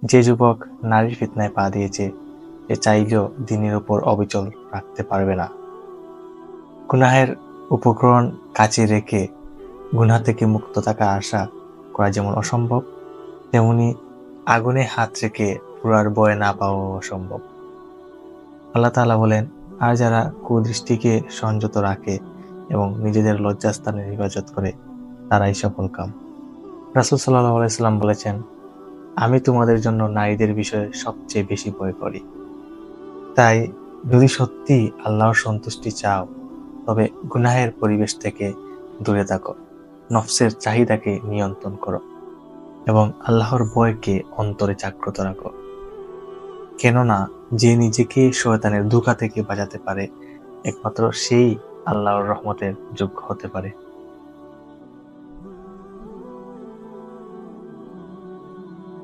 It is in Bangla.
যে যুবক নারীর ফিতনায় পা দিয়েছে, সে চাইলেও দিনের উপর অবিচল রাখতে পারবে না। গুনাহের উপকরণ কাছে রেখে গুনাহ থেকে মুক্ত থাকা আশা করা যেমন অসম্ভব, তেমনি আগুনে হাত রেখে পুরার ভয় না পাওয়া অসম্ভব। আল্লাহ তাআলা বলেন, আর যারা কুদৃষ্টিকে সংযত রাখে এবং নিজেদের লজ্জাস্থানের হেফাজত করে, তারাই সফলকাম। রাসূল সাল্লাল্লাহু আলাইহি সাল্লাম বলেছেন, আমি তোমাদের জন্য নারীদের বিষয়ে সবচেয়ে বেশি ভয় করি। তাই যদি সত্যি আল্লাহর সন্তুষ্টি চাও, তবে গুনাহের পরিবেশ থেকে দূরে থাকো, নফসের চাহিদাকে নিয়ন্ত্রণ করো এবং আল্লাহর ভয়কে অন্তরে জাগ্রত রাখো। কেননা যে নিজেকে শয়তানের ধোঁকা থেকে বাঁচাতে পারে, একমাত্র সেই আল্লাহর রহমতের যোগ্য হতে পারে।